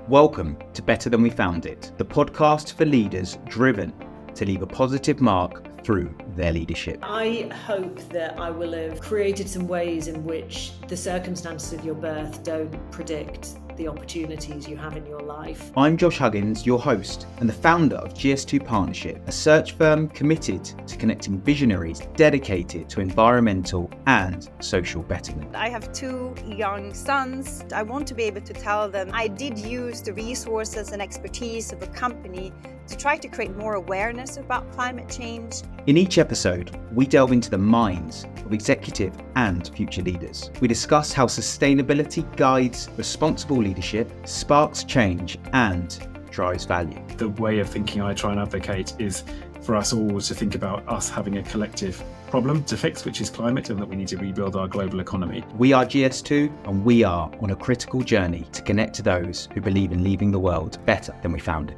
Welcome to Better Than We Found It, the podcast for leaders driven to leave a positive mark through their leadership. I hope that I will have created some ways in which the circumstances of your birth don't predict the opportunities you have in your life. I'm Josh Huggins, your host and the founder of GS2 Partnership, a search firm committed to connecting visionaries dedicated to environmental and social betterment. I have 2 young sons. I want to be able to tell them I did use the resources and expertise of a company to try to create more awareness about climate change. In each episode, we delve into the minds of executive and future leaders. We discuss how sustainability guides responsible leadership, sparks change, and drives value. The way of thinking I try and advocate is for us all to think about us having a collective problem to fix, which is climate, and that we need to rebuild our global economy. We are GS2, and we are on a critical journey to connect to those who believe in leaving the world better than we found it.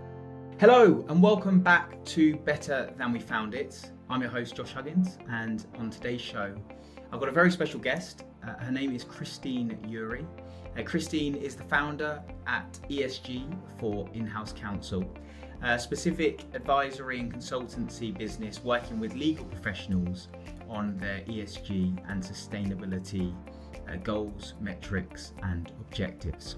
Hello and welcome back to Better Than We Found It. I'm your host Josh Huggins, and on today's show I've got a very special guest. Her name is Christine Ury. Christine is the founder at ESG for In-house Counsel, a specific advisory and consultancy business working with legal professionals on their ESG and sustainability goals, metrics and objectives.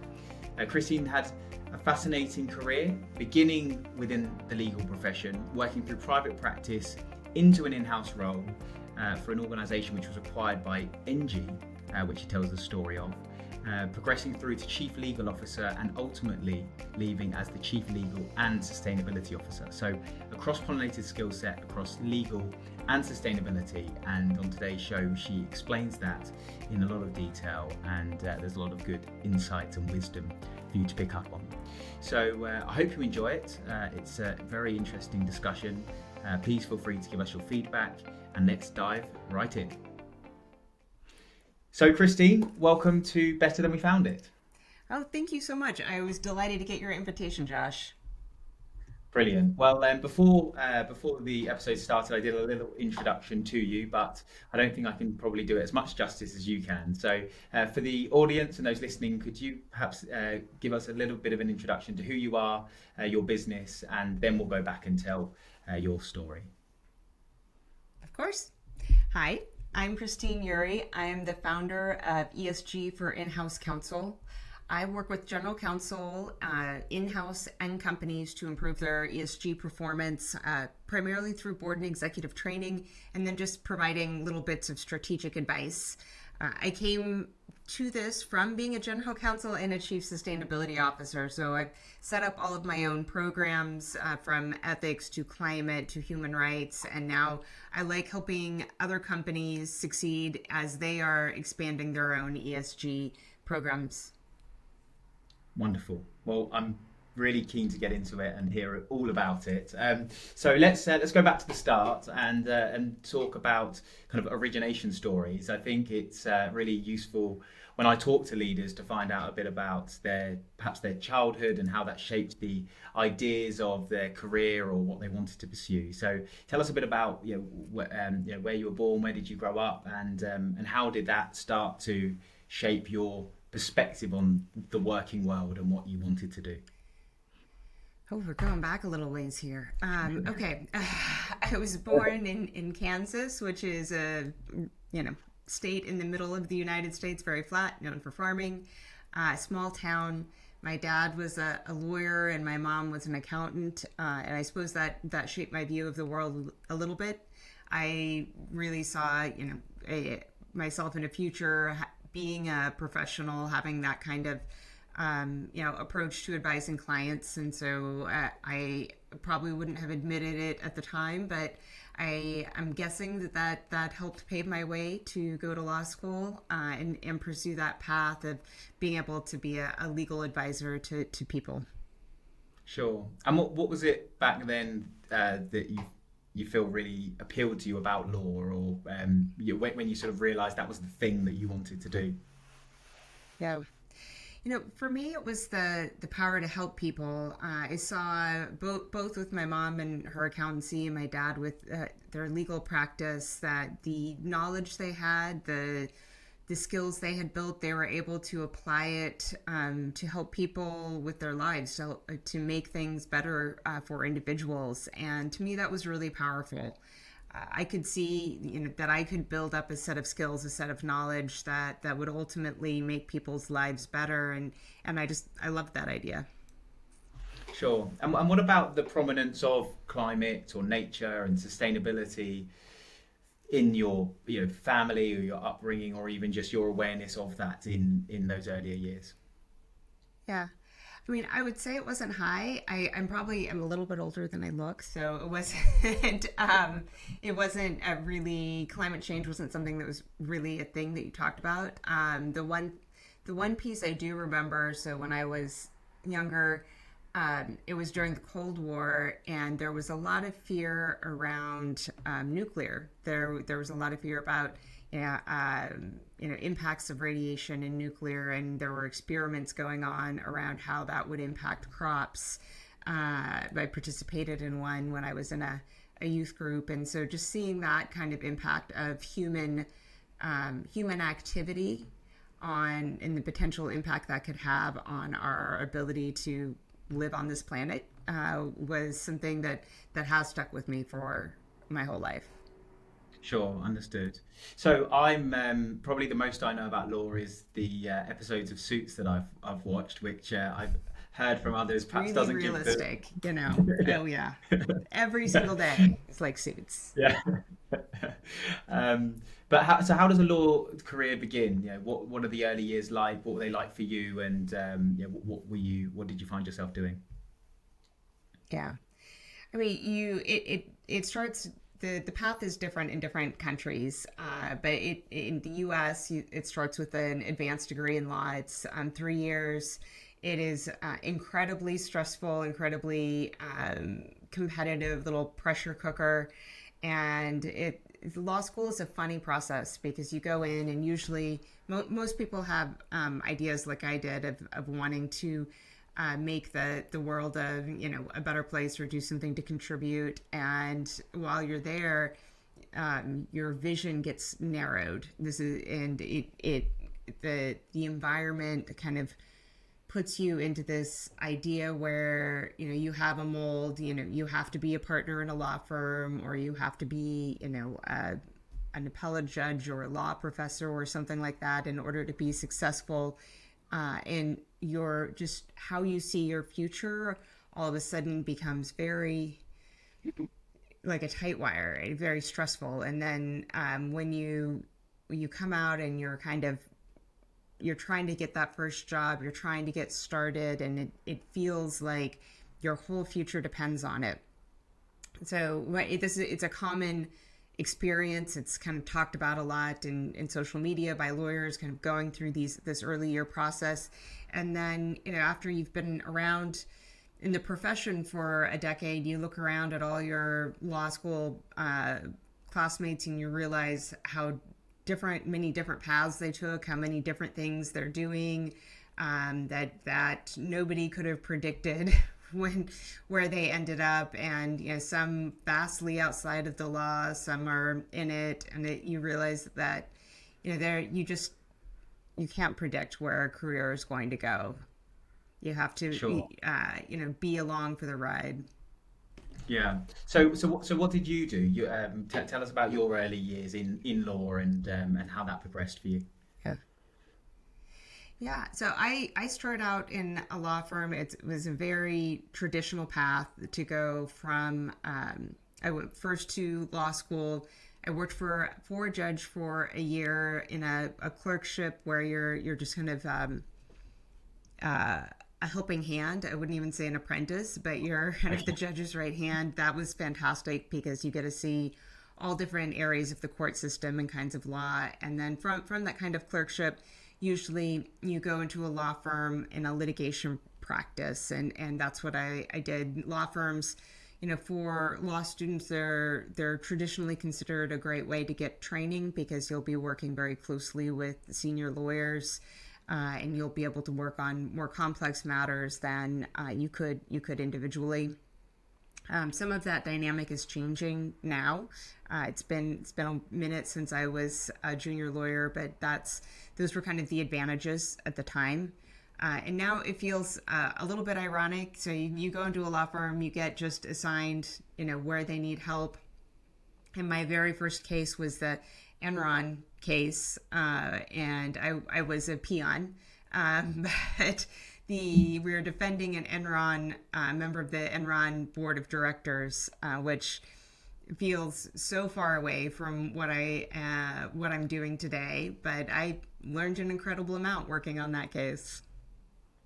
Christine had a fascinating career, beginning within the legal profession, working through private practice into an in-house role for an organisation which was acquired by NG, which she tells the story of, progressing through to Chief Legal Officer and ultimately leaving as the Chief Legal and Sustainability Officer. So a cross-pollinated skill set across legal and sustainability, and on today's show she explains that in a lot of detail, and there's a lot of good insights and wisdom for you to pick up on. So I hope you enjoy it. It's a very interesting discussion. Please feel free to give us your feedback, and let's dive right in. So Christine, welcome to Better Than We Found It. Oh, thank you so much. I was delighted to get your invitation, Josh. Brilliant. Well, before the episode started, I did a little introduction to you, but I don't think I can probably do it as much justice as you can. So for the audience and those listening, could you perhaps give us a little bit of an introduction to who you are, your business, and then we'll go back and tell your story. Of course. Hi, I'm Christine Ury. I am the founder of ESG for In-house Counsel. I work with general counsel, in-house and companies to improve their ESG performance, primarily through board and executive training, and then just providing little bits of strategic advice. I came to this from being a general counsel and a chief sustainability officer. So I've set up all of my own programs, from ethics to climate to human rights. And now I like helping other companies succeed as they are expanding their own ESG programs. Wonderful. Well, I'm really keen to get into it and hear all about it. So let's go back to the start and talk about kind of origination stories. I think it's really useful when I talk to leaders to find out a bit about perhaps their childhood and how that shaped the ideas of their career or what they wanted to pursue. So tell us a bit about where you were born, where did you grow up, and how did that start to shape your perspective on the working world and what you wanted to do? Oh, we're going back a little ways here. Okay. I was born in Kansas, which is a state in the middle of the United States, very flat, known for farming, small town. My dad was a lawyer and my mom was an accountant, and I suppose that shaped my view of the world a little bit. I really saw myself in a future being a professional, having that kind of approach to advising clients. And so I probably wouldn't have admitted it at the time, but I'm guessing that helped pave my way to go to law school and pursue that path of being able to be a legal advisor to people. Sure. And what was it back then that you feel really appealed to you about law, or when you sort of realized that was the thing that you wanted to do? Yeah. For me, it was the power to help people. I saw both with my mom and her accountancy and my dad with their legal practice, that the knowledge they had, the the skills they had built, they were able to apply it to help people with their lives, to make things better for individuals. And to me, that was really powerful. I could see, that I could build up a set of skills, a set of knowledge that would ultimately make people's lives better. And I loved that idea. Sure. And what about the prominence of climate or nature and sustainability in your family or your upbringing, or even just your awareness of that in those earlier years? Yeah. I mean, I would say it wasn't high. I'm a little bit older than I look, so it wasn't. It wasn't climate change wasn't something that was really a thing that you talked about. The one piece I do remember. So when I was younger, it was during the Cold War, and there was a lot of fear around nuclear. There was a lot of fear about impacts of radiation in nuclear, and there were experiments going on around how that would impact crops. I participated in one when I was in a youth group, and so just seeing that kind of impact of human activity and the potential impact that could have on our ability to live on this planet was something that has stuck with me for my whole life. Sure, understood. So I'm probably the most I know about law is the episodes of Suits that I've watched, which I've heard from others perhaps really doesn't realistic, give Oh yeah, every single day it's like Suits. Yeah. But how does a law career begin? What are the early years like? What were they like for you? And what did you find yourself doing? Yeah, I mean, it starts. The path is different in different countries, but in the U.S. It starts with an advanced degree in law. It's 3 years. It is incredibly stressful, incredibly competitive, little pressure cooker, and law school is a funny process because you go in and usually most people have ideas like I did of wanting to make the world a better place or do something to contribute. And while you're there, your vision gets narrowed. The environment kind of puts you into this idea where you have a mold. You have to be a partner in a law firm, or you have to be an appellate judge or a law professor or something like that in order to be successful. And just how you see your future all of a sudden becomes very like a tight wire, very stressful. And then when you come out and you're trying to get that first job, you're trying to get started, and it feels like your whole future depends on it. So it's a common experience. It's kind of talked about a lot in social media by lawyers, kind of going through this early year process. And then, after you've been around in the profession for a decade, you look around at all your law school classmates and you realize how many different paths they took, how many different things they're doing, that nobody could have predicted where they ended up. And some vastly outside of the law, some are in it, and you realize that you can't predict where a career is going to go. You have to Sure. Be along for the ride. Yeah. So what did you do? You tell us about your early years in law and how that progressed for you. Yeah, so I started out in a law firm. It was a very traditional path to go from, I went first to law school. I worked for a judge for a year in a clerkship where you're just kind of a helping hand. I wouldn't even say an apprentice, but you're kind of the judge's right hand. That was fantastic because you get to see all different areas of the court system and kinds of law. And then from that kind of clerkship, usually you go into a law firm in a litigation practice, and that's what I did. Law firms, for law students, they're traditionally considered a great way to get training because you'll be working very closely with senior lawyers, and you'll be able to work on more complex matters than you could individually. Some of that dynamic is changing now. It's been a minute since I was a junior lawyer, but those were kind of the advantages at the time. And now it feels a little bit ironic. So you go into a law firm, you get just assigned, where they need help. And my very first case was the Enron case, and I was a peon, but we were defending an Enron member of the Enron board of directors, which feels so far away from what I'm doing today. But I learned an incredible amount working on that case.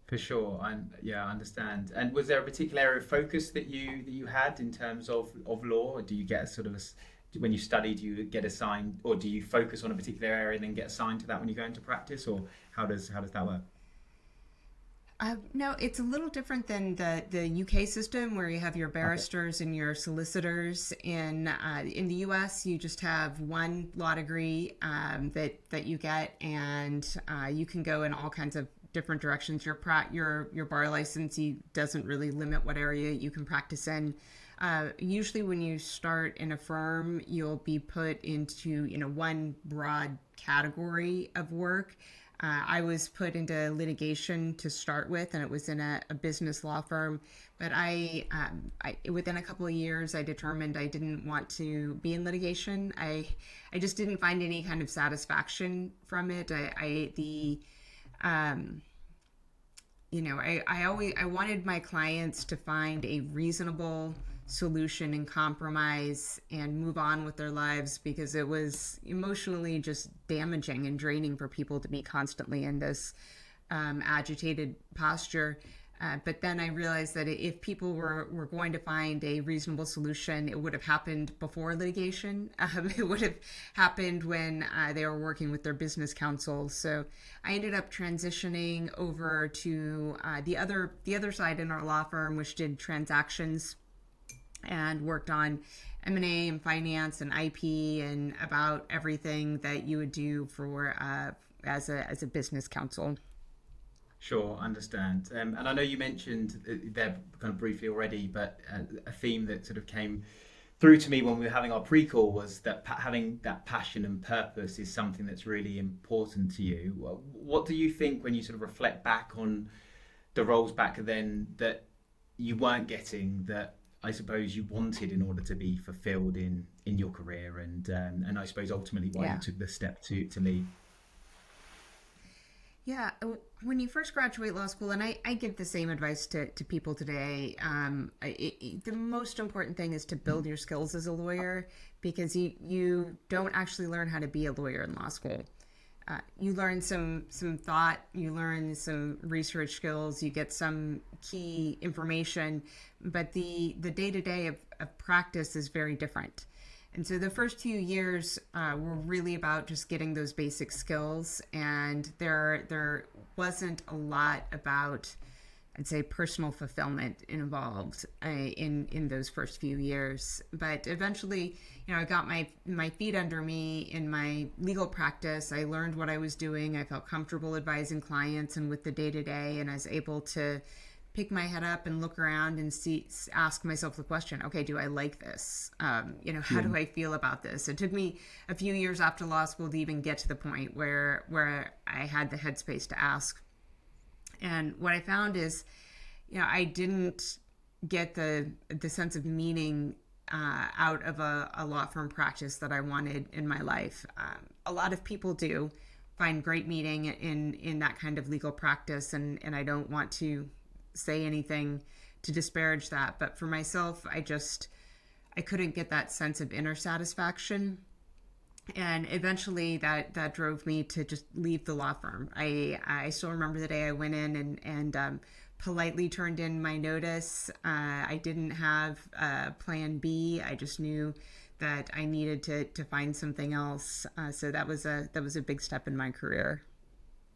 For sure, I understand. And was there a particular area of focus that you had in terms of law? Or do you get when you study, do you get assigned, or do you focus on a particular area and then get assigned to that when you go into practice, or how does that work? No, it's a little different than the UK system where you have your barristers and your solicitors. In the US, you just have one law degree that you get, and you can go in all kinds of different directions. Your bar license doesn't really limit what area you can practice in. Usually when you start in a firm, you'll be put into one broad category of work. I was put into litigation to start with, and it was in a business law firm. But I within a couple of years, I determined I didn't want to be in litigation. I just didn't find any kind of satisfaction from it. I wanted my clients to find a reasonable solution and compromise and move on with their lives, because it was emotionally just damaging and draining for people to be constantly in this agitated posture. But then I realized that if people were going to find a reasonable solution, it would have happened before litigation. It would have happened when they were working with their business counsel. So I ended up transitioning over to the other side in our law firm, which did transactions and worked on M&A and finance and IP and about everything that you would do for as a business counsel. Sure, understand. And I know you mentioned there kind of briefly already, but a theme that sort of came through to me when we were having our pre-call was that having that passion and purpose is something that's really important to you. What do you think when you sort of reflect back on the roles back then that you weren't getting, that I suppose you wanted in order to be fulfilled in your career, and I suppose ultimately why you took the step to leave? Yeah, when you first graduate law school, and I give the same advice to people today, the most important thing is to build your skills as a lawyer, because you don't actually learn how to be a lawyer in law school. You learn some thought, you learn some research skills, you get some key information, but the day-to-day of practice is very different. And so the first few years were really about just getting those basic skills, and there wasn't a lot about, I'd say, personal fulfillment involved in those first few years. But eventually, I got my feet under me in my legal practice. I learned what I was doing. I felt comfortable advising clients and with the day-to-day, and I was able to pick my head up and look around and ask myself the question, okay, do I like this? How do I feel about this? It took me a few years after law school to even get to the point where I had the headspace to ask. And what I found is, I didn't get the sense of meaning out of a law firm practice that I wanted in my life. A lot of people do find great meaning in that kind of legal practice, and I don't want to say anything to disparage that, but for myself, I couldn't get that sense of inner satisfaction, and eventually that drove me to just leave the law firm. I still remember the day I went in and politely turned in my notice. I didn't have a plan B. I just knew that I needed to find something else. So that was a big step in my career.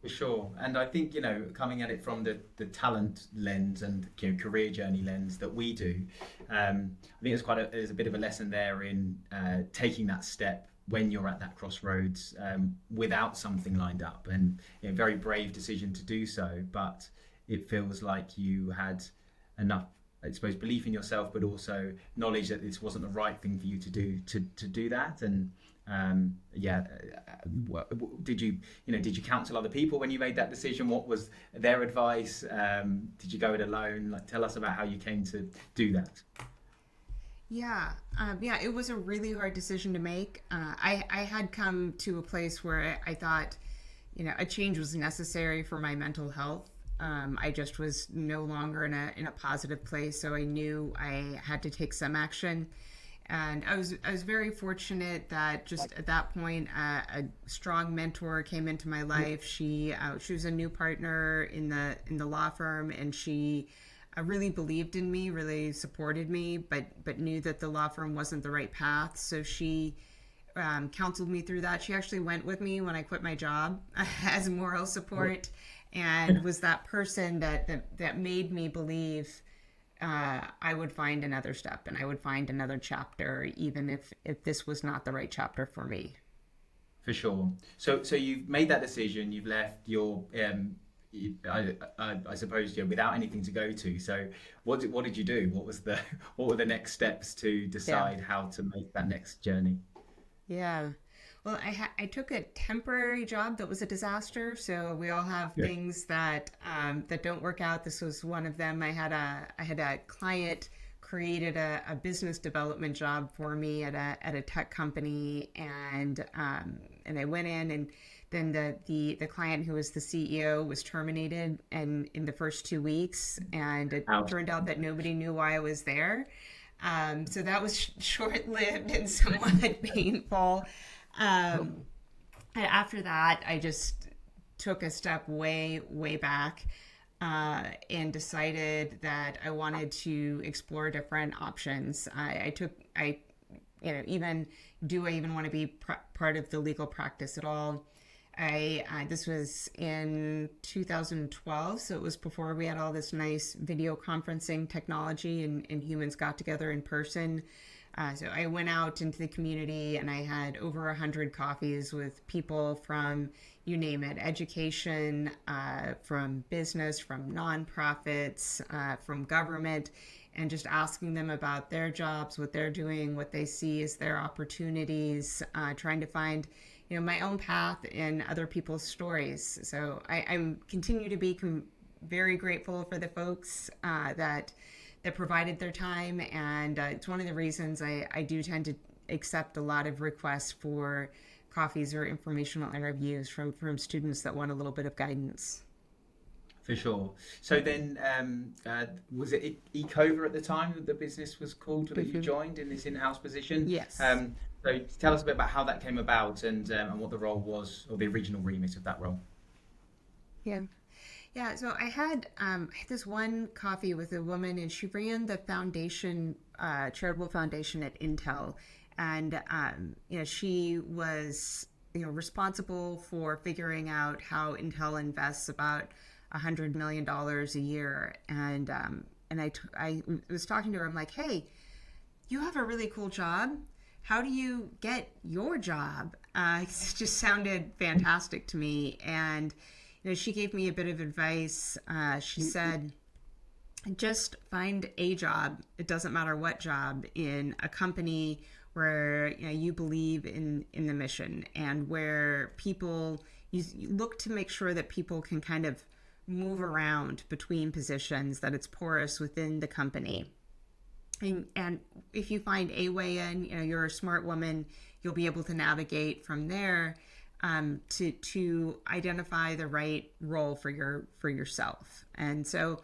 For sure. And I think, coming at it from the talent lens and career journey lens that we do, I think there's a bit of a lesson there in taking that step when you're at that crossroads without something lined up, and a very brave decision to do so. But it feels like you had enough I suppose, belief in yourself, but also knowledge that this wasn't the right thing for you to do that. And did you counsel other people when you made that decision? What was their advice? Did you go it alone? Like, tell us about how you came to do that. Yeah, it was a really hard decision to make. I had come to a place where I thought, a change was necessary for my mental health. I just was no longer in a positive place, so I knew I had to take some action. And I was very fortunate that just at that point, a strong mentor came into my life. She was a new partner in the law firm, and she really believed in me, really supported me, but knew that the law firm wasn't the right path. So she counseled me through that. She actually went with me when I quit my job as moral support, and was that person that made me believe I would find another step and I would find another chapter, even if this was not the right chapter for me. For sure. So you've made that decision. You've left your, I suppose, without anything to go to. So what did you do? What were the next steps to decide how to make that next journey? Yeah. Well, I took a temporary job that was a disaster. So we all have things that don't work out. This was one of them. I had a client created a business development job for me at a tech company, and I went in, and then the client who was the CEO was terminated, and in the first 2 weeks, and it turned out that nobody knew why I was there. So that was short-lived and somewhat painful. And after that, I just took a step way back and decided that I wanted to explore different options. Do I even want to be part of the legal practice at all? This was in 2012, so it was before we had all this nice video conferencing technology and humans got together in person. So I went out into the community, and I had over 100 coffees with people from, you name it, education, from business, from nonprofits, from government, and just asking them about their jobs, what they're doing, what they see as their opportunities, trying to find my own path in other people's stories. So I'm continue to be very grateful for the folks that provided their time, and it's one of the reasons I do tend to accept a lot of requests for coffees or informational interviews from students that want a little bit of guidance. For sure. So then, was it Ecover at the time that the business was called that you joined in this in-house position? Yes. So tell us a bit about how that came about and what the role was, or the original remit of that role. Yeah, so I had this one coffee with a woman, and she ran the foundation, charitable foundation at Intel, and she was responsible for figuring out how Intel invests about $100 million a year, and I was talking to her. I'm like, hey, you have a really cool job. How do you get your job? It just sounded fantastic to me, and she gave me a bit of advice. She said, just find a job. It doesn't matter what job, in a company where you believe in the mission, and where people, you look to make sure that people can kind of move around between positions, that it's porous within the company. And if you find a way in, you're a smart woman, you'll be able to navigate from there. To identify the right role for yourself. And so,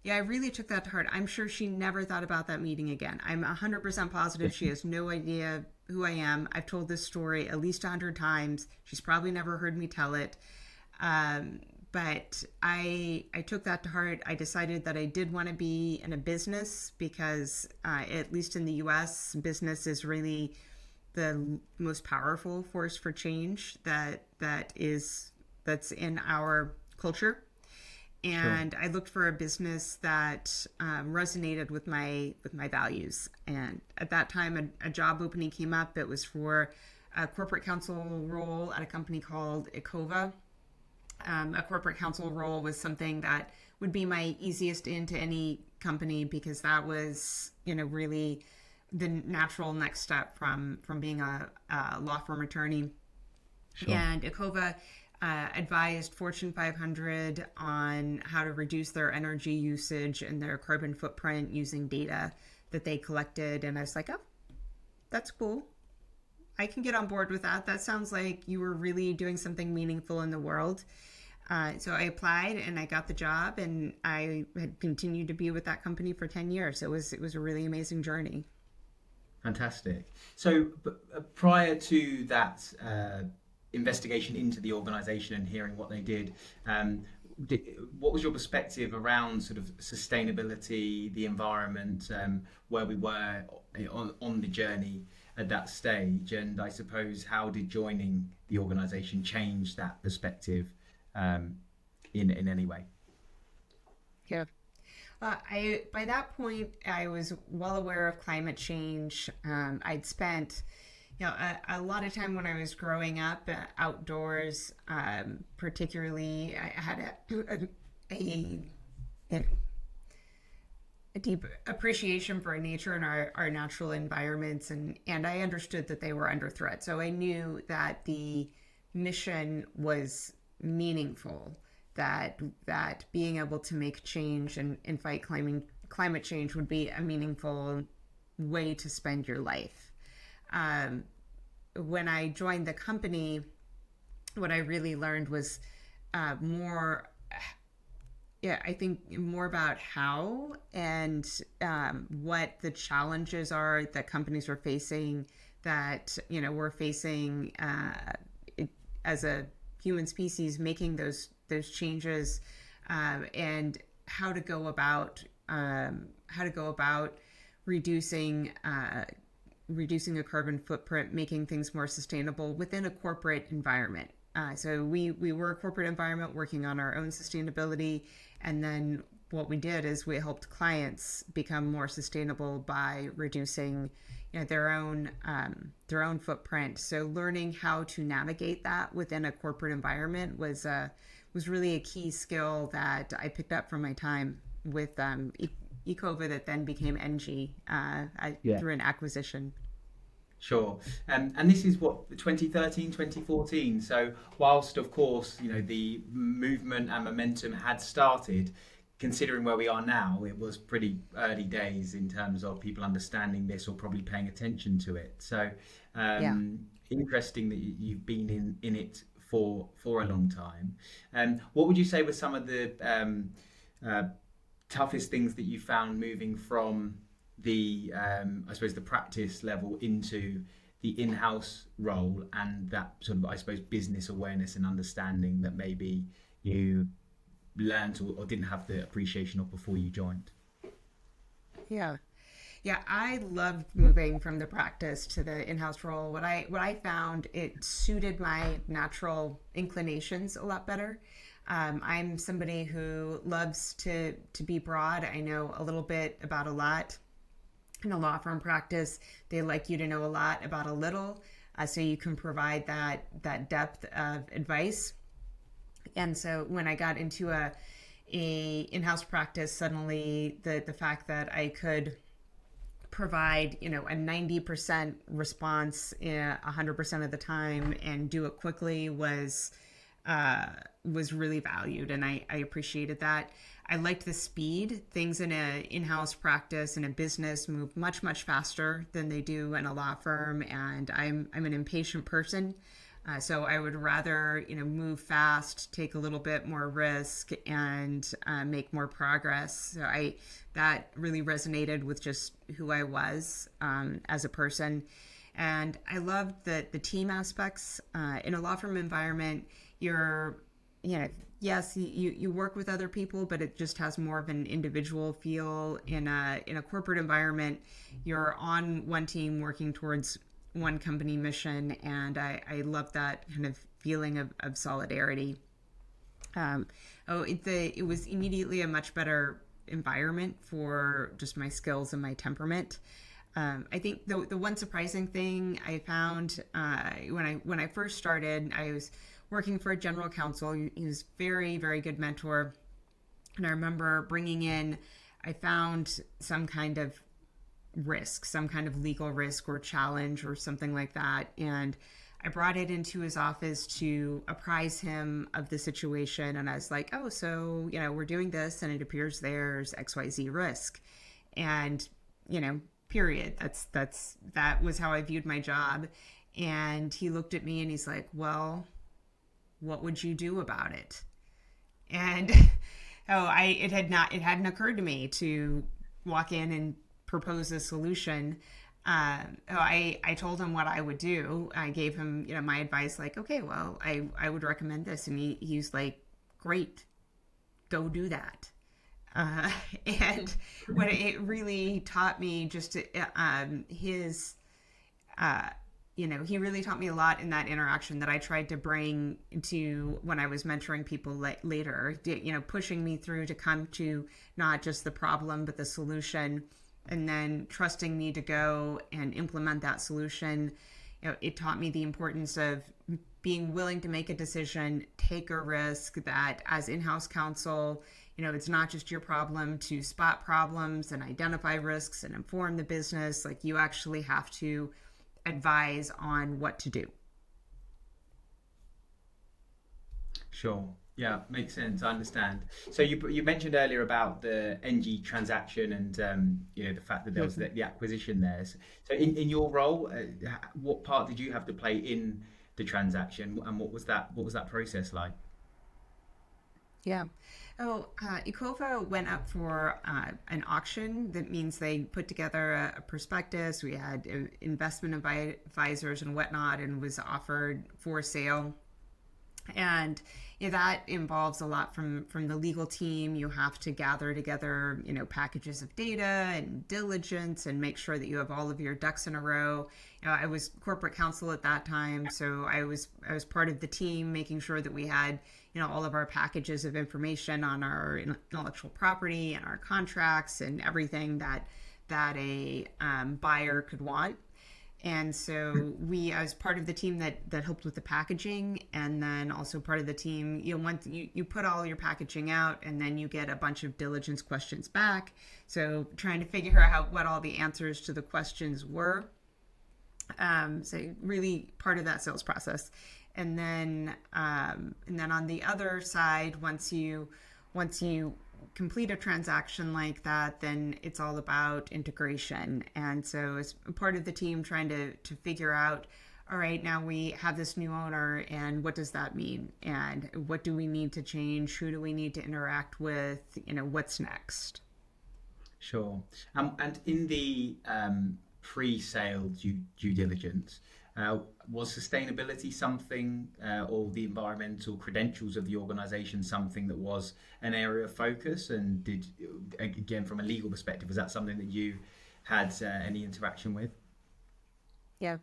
I really took that to heart. I'm sure she never thought about that meeting again. I'm 100% positive she has no idea who I am. I've told this story at least 100 times. She's probably never heard me tell it. But I took that to heart. I decided that I did want to be in a business because, at least in the U.S., business is really the most powerful force for change that's in our culture. And sure. I looked for a business that resonated with my values. And at that time, a job opening came up. It was for a corporate counsel role at a company called Ecova. A corporate counsel role was something that would be my easiest into any company because that was, really the natural next step from being a law firm attorney. Sure. And Ecova advised Fortune 500 on how to reduce their energy usage and their carbon footprint using data that they collected. And I was like, oh, that's cool. I can get on board with that. That sounds like you were really doing something meaningful in the world. So I applied and I got the job, and I had continued to be with that company for 10 years. It was a really amazing journey. Fantastic. So prior to that investigation into the organisation and hearing what they did, what was your perspective around sort of sustainability, the environment, where we were on the journey at that stage? And I suppose, how did joining the organisation change that perspective in any way? Yeah. By that point, I was well aware of climate change. I'd spent, a lot of time when I was growing up outdoors. Particularly, I had a deep appreciation for nature and our natural environments, and I understood that they were under threat. So I knew that the mission was meaningful. That being able to make change and fight climate change would be a meaningful way to spend your life. When I joined the company, what I really learned was more about how and what the challenges are that companies are facing, that we're facing as a human species, making those changes, and how to go about reducing a carbon footprint, making things more sustainable within a corporate environment. So we were a corporate environment working on our own sustainability, and then what we did is we helped clients become more sustainable by reducing their own footprint. So learning how to navigate that within a corporate environment was really a key skill that I picked up from my time with Ecova, that then became NG through an acquisition. Sure. And this is what, 2013, 2014. So whilst, of course, the movement and momentum had started, considering where we are now, it was pretty early days in terms of people understanding this or probably paying attention to it. So interesting that you've been in it for a long time. What would you say were some of the toughest things that you found moving from the I suppose the practice level into the in-house role, and that sort of, I suppose, business awareness and understanding that maybe you learned or didn't have the appreciation of before you joined? Yeah, I loved moving from the practice to the in-house role. What I found, it suited my natural inclinations a lot better. I'm somebody who loves to be broad. I know a little bit about a lot. In a law firm practice, they like you to know a lot about a little, so you can provide that depth of advice. And so when I got into a in-house practice, suddenly the fact that I could provide a 90% response 100% of the time and do it quickly was really valued, and I appreciated that. I liked the speed. Things in an in-house practice in a business move much, much faster than they do in a law firm, and I'm an impatient person. So I would rather, move fast, take a little bit more risk, and make more progress. So that really resonated with just who I was as a person. And I loved the team aspects. In a law firm environment, yes, you work with other people, but it just has more of an individual feel. In a corporate environment, you're on one team working towards one company mission, and I love that kind of feeling of solidarity. It was immediately a much better environment for just my skills and my temperament. I think the one surprising thing I found when I first started, I was working for a general counsel. He was very, very good mentor. And I remember bringing in I found some kind of risk, some kind of legal risk or challenge or something like that. And I brought it into his office to apprise him of the situation. And I was like, oh, so, we're doing this and it appears there's XYZ risk. And, period. That was how I viewed my job. And he looked at me and he's like, well, what would you do about it? And it hadn't occurred to me to walk in and propose a solution. I told him what I would do. I gave him, my advice, like, okay, well, I would recommend this. And he's like, great, go do that. And what it really taught me, just he really taught me a lot in that interaction that I tried to bring to when I was mentoring people later, pushing me through to come to not just the problem, but the solution, and then trusting me to go and implement that solution. It taught me the importance of being willing to make a decision, take a risk, that as in-house counsel, it's not just your problem to spot problems and identify risks and inform the business. Like, you actually have to advise on what to do. Sure. Yeah, makes sense. I understand. So you mentioned earlier about the NG transaction and the fact that there was the acquisition there. So in your role, what part did you have to play in the transaction, and what was that process like? Yeah. Ecova went up for an auction. That means they put together a prospectus. We had investment advisors and whatnot, and was offered for sale. And that involves a lot from the legal team. You have to gather together, packages of data and diligence and make sure that you have all of your ducks in a row. I was corporate counsel at that time, so I was part of the team, making sure that we had, all of our packages of information on our intellectual property and our contracts and everything that a buyer could want. And so I was part of the team that helped with the packaging, and then also part of the team, once you put all your packaging out, and then you get a bunch of diligence questions back. So trying to figure out what all the answers to the questions were. So really part of that sales process. And then on the other side, once you complete a transaction like that, then it's all about integration. And so as part of the team trying to figure out, all right, now we have this new owner, and what does that mean? And what do we need to change? Who do we need to interact with? What's next? Sure. And in the pre-sale due diligence, was sustainability something, or the environmental credentials of the organization something that was an area of focus? And did, again, from a legal perspective, was that something that you had any interaction with? Yeah.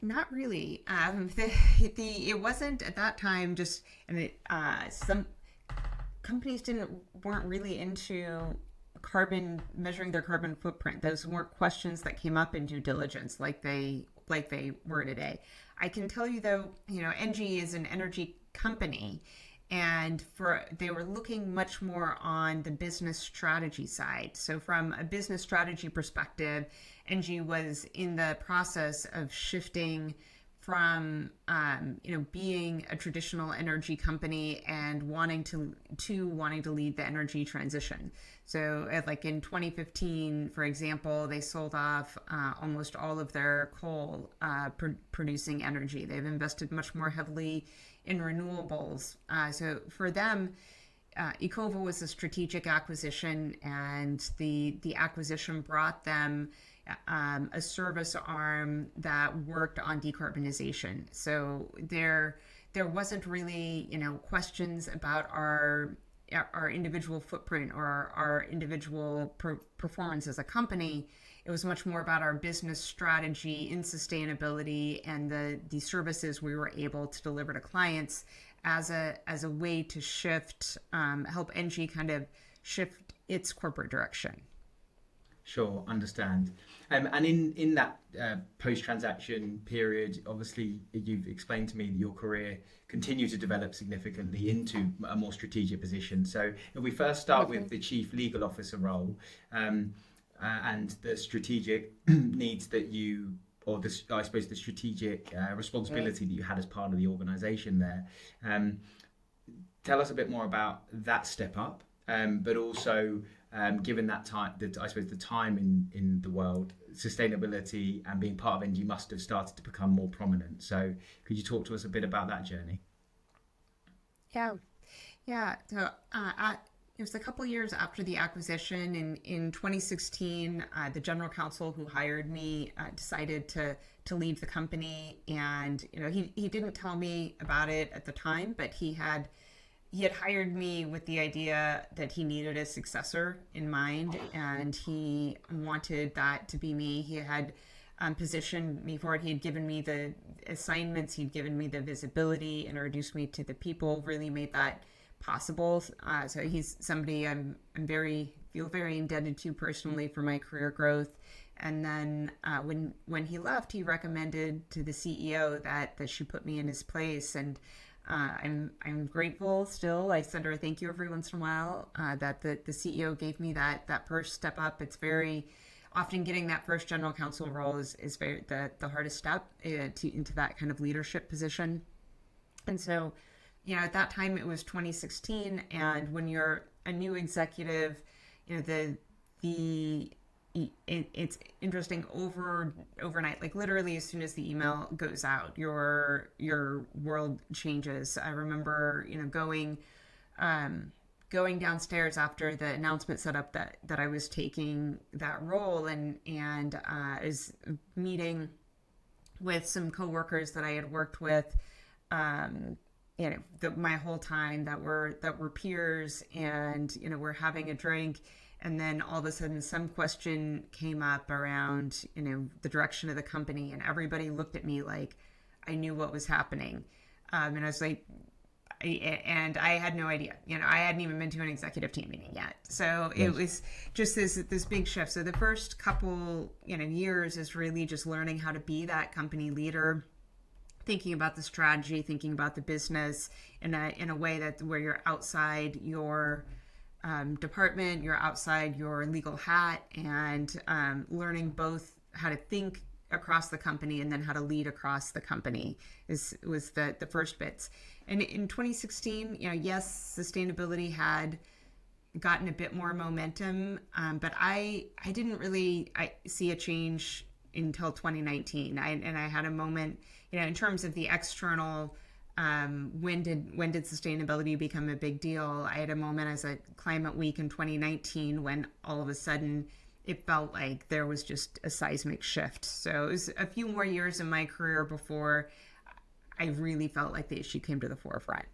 Not really. It wasn't at that time, just, some companies weren't really into measuring their carbon footprint. Those weren't questions that came up in due diligence like they were today. I can tell you though, NG is an energy company, and they were looking much more on the business strategy side. So from a business strategy perspective, NG was in the process of shifting from being a traditional energy company and wanting to lead the energy transition. So like in 2015, for example, they sold off almost all of their coal producing energy. They've invested much more heavily in renewables. So for them, Ecova was a strategic acquisition, and the acquisition brought them a service arm that worked on decarbonization. So there wasn't really, questions about our individual footprint or our individual performance as a company. It was much more about our business strategy in sustainability and the services we were able to deliver to clients as a way to shift, help NG kind of shift its corporate direction. Sure, understand. And in that post-transaction period, obviously you've explained to me that your career continued to develop significantly into a more strategic position. So if we first start with the chief legal officer role, and the strategic needs that you, or the, I suppose the strategic responsibility that you had as part of the organisation there. Tell us a bit more about that step up, but also given that time, I suppose the time in the world, sustainability and being part of NG must have started to become more prominent. So could you talk to us a bit about that journey? Yeah. So it was a couple years after the acquisition. In 2016, the general counsel who hired me decided to leave the company, and he didn't tell me about it at the time, but he had hired me with the idea that he needed a successor in mind, and he wanted that to be me. He had positioned me for it. He had given me the assignments, he'd given me the visibility, introduced me to the people, really made that possible. So he's somebody I'm feel very indebted to personally for my career growth. And then when he left, he recommended to the CEO that she put me in his place, and I'm grateful still. I send her a thank you every once in a while that the CEO gave me that first step up. It's very often getting that first general counsel role is very the hardest step into that kind of leadership position. And so, at that time it was 2016, and when you're a new executive, it's interesting overnight, like literally as soon as the email goes out, your world changes. I remember, going downstairs after the announcement set up that I was taking that role, and I was meeting with some coworkers that I had worked with, my whole time, that were peers, and we're having a drink. And then all of a sudden some question came up around, the direction of the company, and everybody looked at me like I knew what was happening. And I was like, and I had no idea, I hadn't even been to an executive team meeting yet. So it was just this big shift. So the first couple, years is really just learning how to be that company leader, thinking about the strategy, thinking about the business in a way where you're outside your department, you're outside your legal hat, and learning both how to think across the company and then how to lead across the company was the first bits. And in 2016, yes, sustainability had gotten a bit more momentum, but I didn't really see a change until 2019. And I had a moment, in terms of the external. When did sustainability become a big deal? I had a moment as a Climate Week in 2019 when all of a sudden it felt like there was just a seismic shift. So it was a few more years in my career before I really felt like the issue came to the forefront.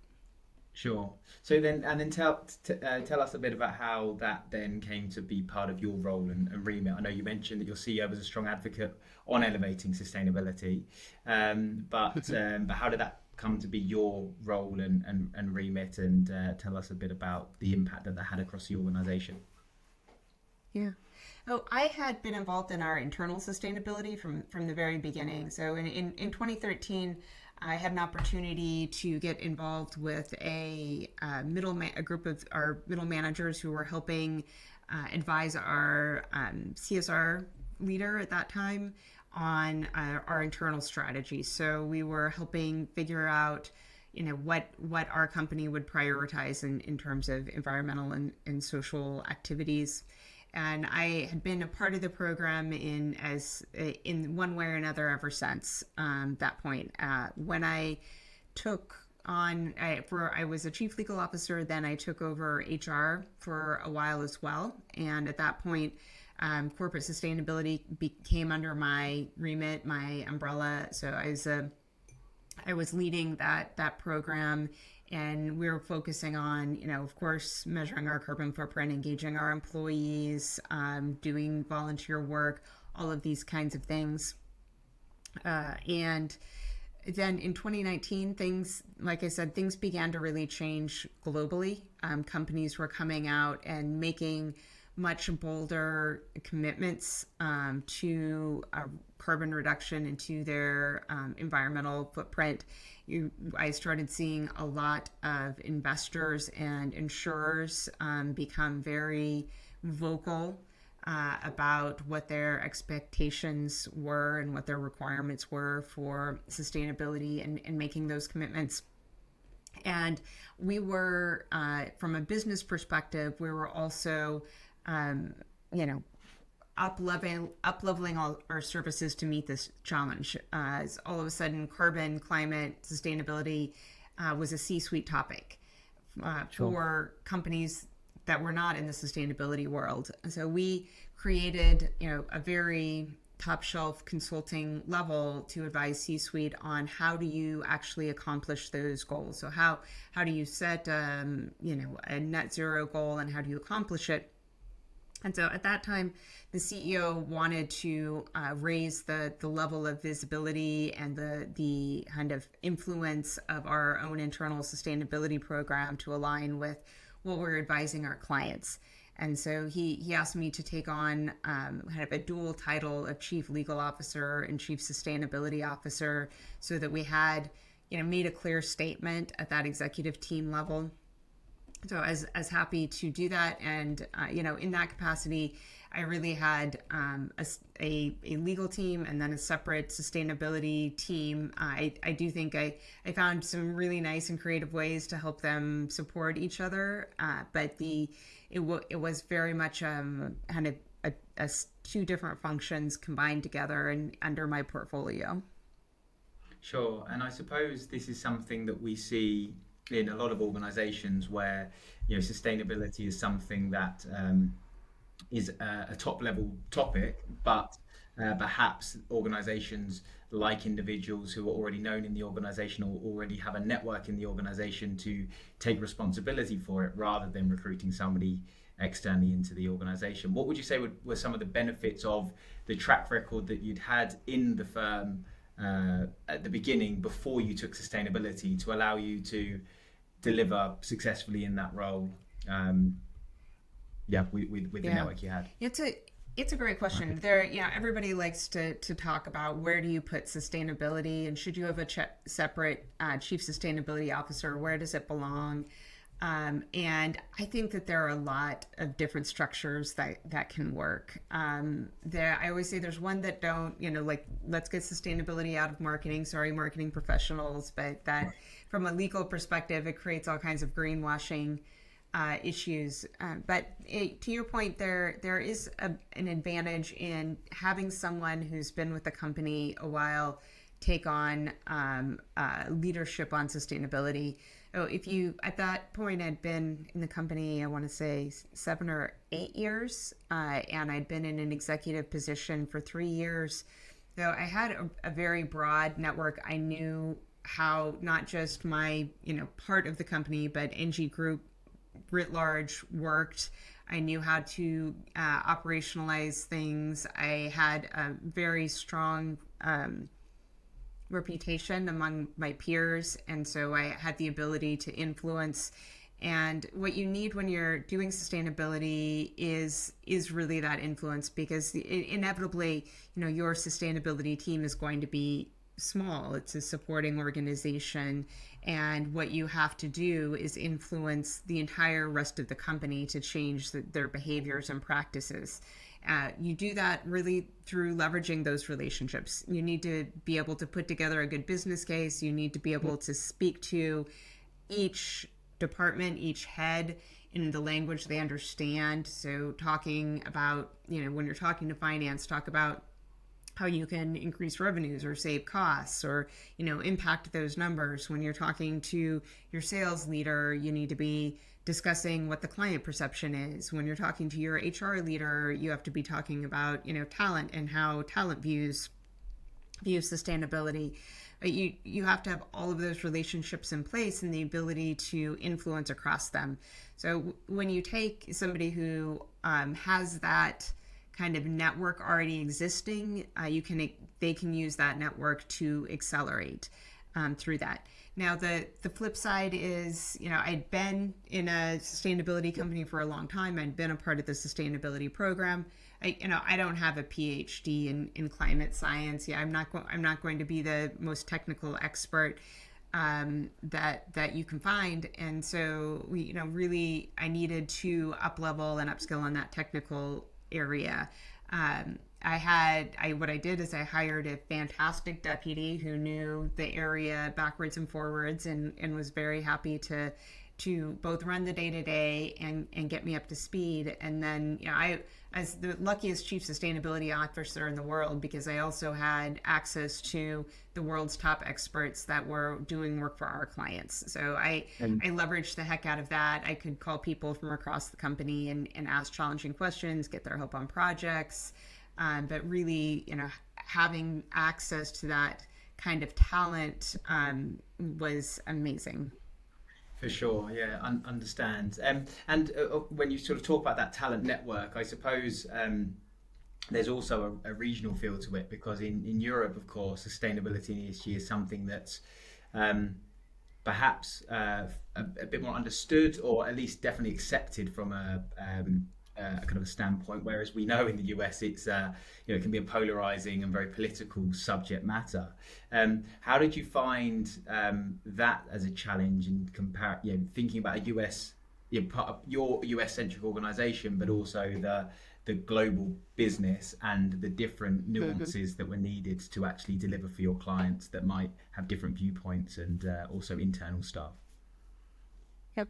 Sure. So then tell us a bit about how that then came to be part of your role and remit. I know you mentioned that your CEO was a strong advocate on elevating sustainability, but how did that come to be your role and remit, and tell us a bit about the impact that had across the organisation? Yeah. Oh, I had been involved in our internal sustainability from the very beginning. So in 2013, I had an opportunity to get involved with a group of our middle managers who were helping advise our CSR leader at that time on our internal strategy. So we were helping figure out, what our company would prioritize in terms of environmental and social activities. And I had been a part of the program in one way or another ever since that point. When I took on, I was a chief legal officer, then I took over HR for a while as well. And at that point, corporate sustainability came under my remit, my umbrella. So I was leading that program, and we were focusing on, of course, measuring our carbon footprint, engaging our employees, doing volunteer work, all of these kinds of things. And then in 2019, things began to really change globally. Companies were coming out and making much bolder commitments to carbon reduction and to their environmental footprint. I started seeing a lot of investors and insurers become very vocal about what their expectations were and what their requirements were for sustainability and making those commitments. And we were, from a business perspective, we were also, up-leveling all our services to meet this challenge. As all of a sudden, carbon, climate, sustainability was a C-suite topic for companies that were not in the sustainability world. So we created, a very top shelf consulting level to advise C-suite on how do you actually accomplish those goals. So how do you set, a net zero goal, and how do you accomplish it? And so at that time, the CEO wanted to raise the level of visibility and the kind of influence of our own internal sustainability program to align with what we're advising our clients. And so he asked me to take on kind of a dual title of Chief Legal Officer and Chief Sustainability Officer, so that we had, made a clear statement at that executive team level. So I was happy to do that. And, in that capacity, I really had a legal team and then a separate sustainability team. I do think I found some really nice and creative ways to help them support each other. But it was very much kind of a two different functions combined together and under my portfolio. Sure. And I suppose this is something that we see in a lot of organizations where, sustainability is something that is a top level topic, but perhaps organizations like individuals who are already known in the organization or already have a network in the organization to take responsibility for it rather than recruiting somebody externally into the organization. What would you say were some of the benefits of the track record that you'd had in the firm at the beginning before you took sustainability to allow you to deliver successfully in that role? With the network you had. It's a great question. There, everybody likes to talk about where do you put sustainability, and should you have a separate chief sustainability officer? Where does it belong? And I think that there are a lot of different structures that can work. I always say there's one that don't, let's get sustainability out of marketing. Sorry, marketing professionals, but that from a legal perspective, it creates all kinds of greenwashing issues. But to your point, there is an advantage in having someone who's been with the company a while take on leadership on sustainability. So if you, at that point, had been in the company, I want to say 7 or 8 years, and I'd been in an executive position for 3 years. So I had a very broad network. I knew how not just my, part of the company, but NG Group writ large worked. I knew how to operationalize things. I had a very strong reputation among my peers, and so I had the ability to influence. And what you need when you're doing sustainability is really that influence, because inevitably, your sustainability team is going to be small. It's a supporting organization, and what you have to do is influence the entire rest of the company to change their behaviors and practices. You do that really through leveraging those relationships. You need to be able to put together a good business case. You need to be able to speak to each department, each head in the language they understand. So talking about, when you're talking to finance, talk about how you can increase revenues or save costs or, impact those numbers. When you're talking to your sales leader, you need to be discussing what the client perception is. When you're talking to your HR leader, you have to be talking about, talent and how talent views sustainability. But you have to have all of those relationships in place and the ability to influence across them. So when you take somebody who has that kind of network already existing, they can use that network to accelerate through that. Now, the flip side is, I'd been in a sustainability company for a long time. I'd been a part of the sustainability program. I don't have a PhD in climate science. Yeah, I'm not going to be the most technical expert that you can find. And so really, I needed to up level and upskill in that technical area. What I did is I hired a fantastic deputy who knew the area backwards and forwards and was very happy to both run the day-to-day and get me up to speed. And then, I as the luckiest chief sustainability officer in the world, because I also had access to the world's top experts that were doing work for our clients. So I leveraged the heck out of that. I could call people from across the company and ask challenging questions, get their help on projects. But really, having access to that kind of talent was amazing. For sure, yeah, understand. And when you sort of talk about that talent network, I suppose there's also a regional feel to it, because in Europe, of course, sustainability and ESG is something that's perhaps a bit more understood, or at least definitely accepted from a kind of a standpoint, whereas we know in the US it's it can be a polarizing and very political subject matter. How did you find that as a challenge in thinking about a US, part of your US centric organization, but also the global business and the different nuances that were needed to actually deliver for your clients that might have different viewpoints and also internal staff? Yep.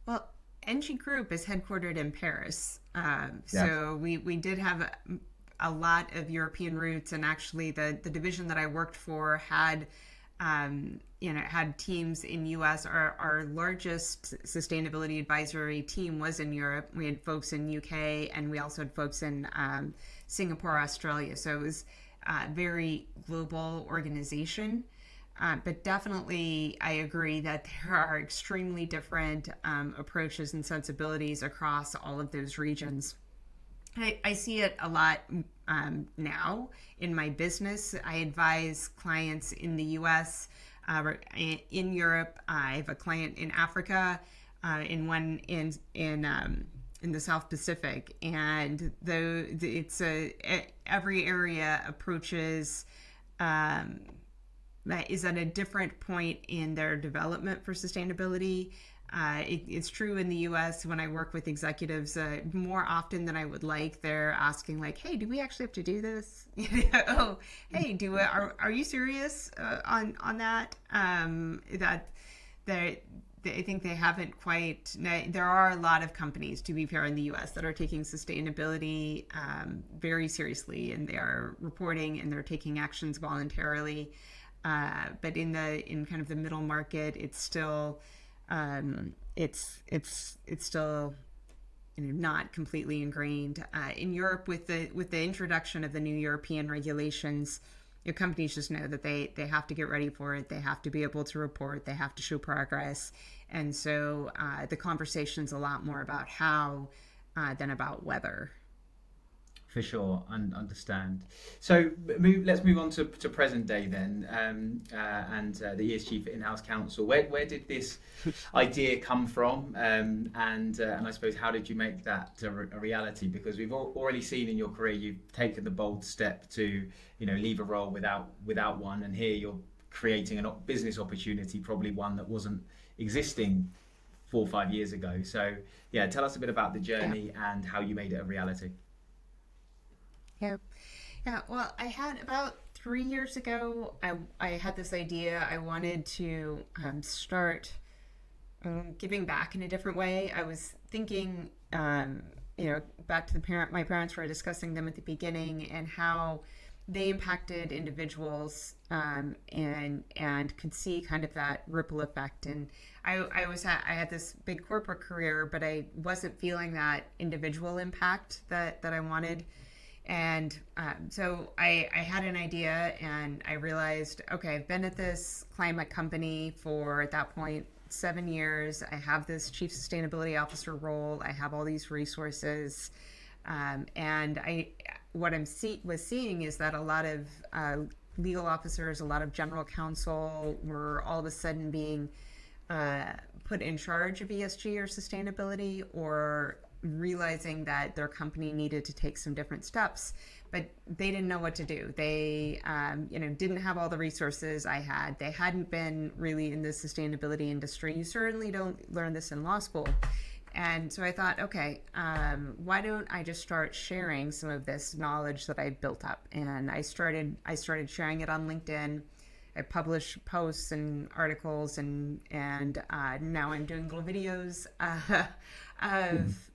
Well, NG Group is headquartered in Paris. So we did have a lot of European roots, and actually the division that I worked for had had teams in US. Our largest sustainability advisory team was in Europe. We had folks in UK, and we also had folks in Singapore, Australia. So it was a very global organization. But definitely, I agree that there are extremely different approaches and sensibilities across all of those regions. I see it a lot now in my business. I advise clients in the US, in Europe. I have a client in Africa, in one in the South Pacific, and it's every area approaches. That is at a different point in their development for sustainability. It's true in the US when I work with executives more often than I would like. They're asking like, hey, do we actually have to do this? Oh, hey, are you serious on that? I think they haven't quite. There are a lot of companies, to be fair, in the U.S. that are taking sustainability very seriously, and they are reporting and they're taking actions voluntarily. But in kind of the middle market, it's still it's still not completely ingrained. In Europe, with the introduction of the new European regulations, your companies just know that they have to get ready for it. They have to be able to report. They have to show progress. And so the conversation's a lot more about how than about whether. For sure, understand. So let's move on to present day then, and the ESG for In-house Counsel. Where did this idea come from, and I suppose how did you make that a reality? Because we've already seen in your career you've taken the bold step to leave a role without one, and here you're creating a business opportunity, probably one that wasn't existing 4 or 5 years ago. So yeah, tell us a bit about the journey and how you made it a reality. Yeah. Well, I had about 3 years ago, I had this idea. I wanted to start giving back in a different way. I was thinking, back to my parents were discussing them at the beginning and how they impacted individuals and could see kind of that ripple effect. And I had this big corporate career, but I wasn't feeling that individual impact that I wanted. And so I had an idea, and I realized, okay, I've been at this climate company for, at that point, 7 years. I have this chief sustainability officer role. I have all these resources. And what I'm was seeing is that a lot of legal officers, a lot of general counsel were all of a sudden being put in charge of ESG or sustainability, or realizing that their company needed to take some different steps, but they didn't know what to do. They, didn't have all the resources I had. They hadn't been really in the sustainability industry. You certainly don't learn this in law school. And so I thought, okay, why don't I just start sharing some of this knowledge that I built up? And I started sharing it on LinkedIn. I publish posts and articles, and now I'm doing little videos of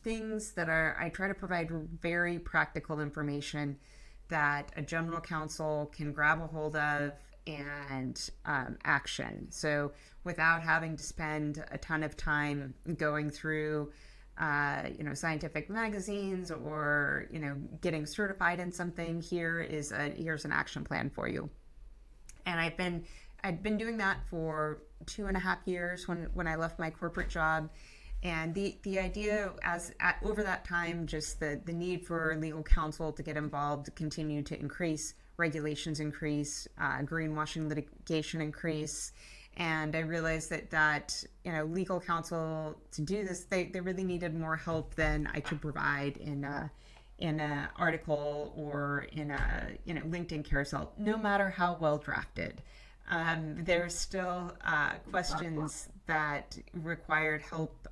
things that I try to provide very practical information that a general counsel can grab a hold of and action. So without having to spend a ton of time going through scientific magazines or getting certified in something, here's an action plan for you. And I'd been doing that for 2.5 years when I left my corporate job. And the idea over that time, just the need for legal counsel to get involved continued to increase, regulations increase, greenwashing litigation increase. And I realized that legal counsel to do this, they really needed more help than I could provide in an article or in a LinkedIn carousel, no matter how well drafted. There's still questions that required help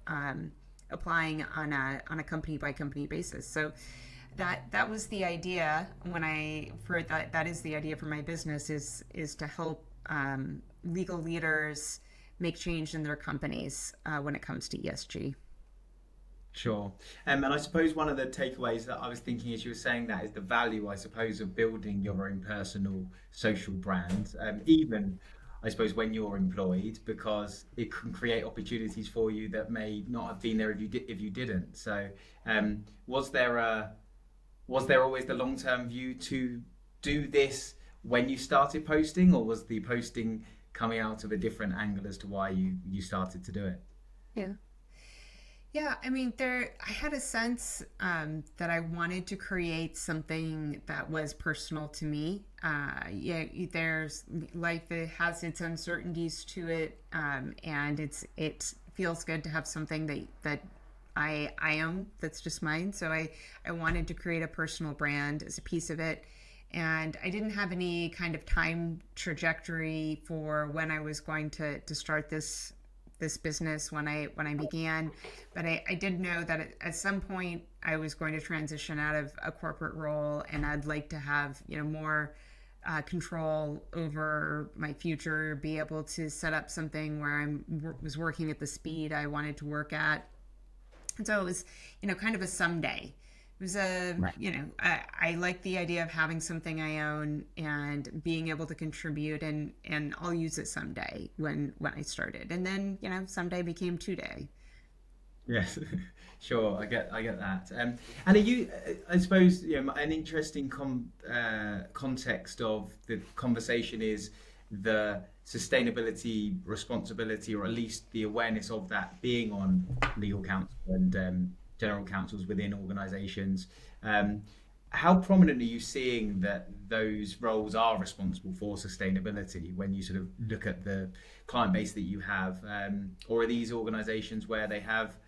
applying on a company by company basis. So that was the idea that is the idea for my business is to help legal leaders make change in their companies when it comes to ESG. Sure. And I suppose one of the takeaways that I was thinking as you were saying that is the value, I suppose, of building your own personal social brand, even, I suppose, when you're employed, because it can create opportunities for you that may not have been there if you didn't. So was there always the long-term view to do this when you started posting, or was the posting coming out of a different angle as to why you started to do it? Yeah, I mean, I had a sense that I wanted to create something that was personal to me. There's life, it has its uncertainties to it, and it feels good to have something that I own, that's just mine. So I wanted to create a personal brand as a piece of it. And I didn't have any kind of time trajectory for when I was going to start this business when I began, but I did know that at some point I was going to transition out of a corporate role, and I'd like to have more control over my future, be able to set up something where I was working at the speed I wanted to work at. And so it was kind of a someday. It was I like the idea of having something I own and being able to contribute, and I'll use it someday when I started. And then, someday became today. Yes, sure. I get that. And are you, I suppose, an interesting context of the conversation is the sustainability responsibility, or at least the awareness of that being on legal counsel and general counsels within organizations. How prominent are you seeing that those roles are responsible for sustainability when you sort of look at the client base that you have? Or are these organizations where they have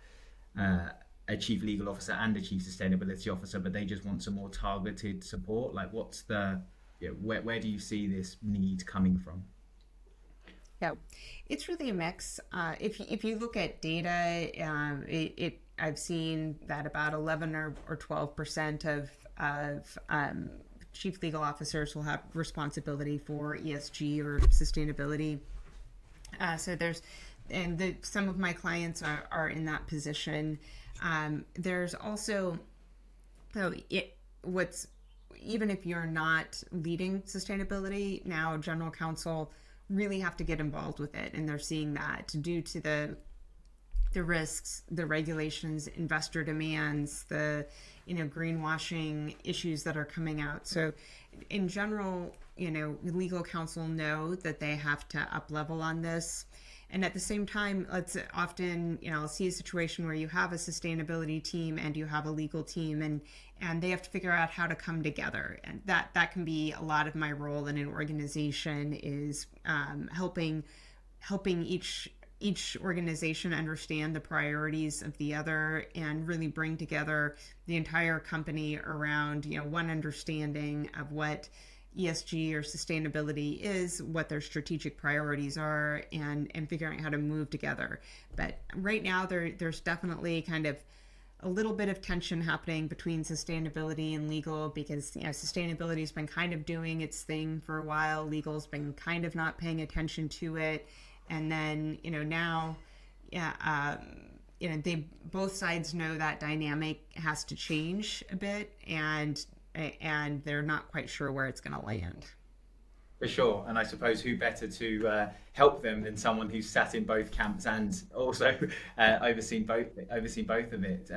a chief legal officer and a chief sustainability officer, but they just want some more targeted support? Like, what's where do you see this need coming from? Yeah, it's really a mix. If you look at data, I've seen that about 11 or 12% of chief legal officers will have responsibility for ESG or sustainability. So some of my clients are in that position. There's also, even if you're not leading sustainability, now general counsel really have to get involved with it, and they're seeing that due to the risks, the regulations, investor demands, the greenwashing issues that are coming out. So in general, legal counsel know that they have to up level on this. And at the same time, let's often, I'll see a situation where you have a sustainability team and you have a legal team, and they have to figure out how to come together. And that can be a lot of my role in an organization, is helping each organization understand the priorities of the other and really bring together the entire company around, one understanding of what ESG or sustainability is, what their strategic priorities are, and figuring out how to move together. But right now there's definitely kind of a little bit of tension happening between sustainability and legal, because sustainability has been kind of doing its thing for a while. Legal's been kind of not paying attention to it. And then, now, they both sides know that dynamic has to change a bit, and they're not quite sure where it's going to land. For sure, and I suppose who better to help them than someone who's sat in both camps and also overseen both of it.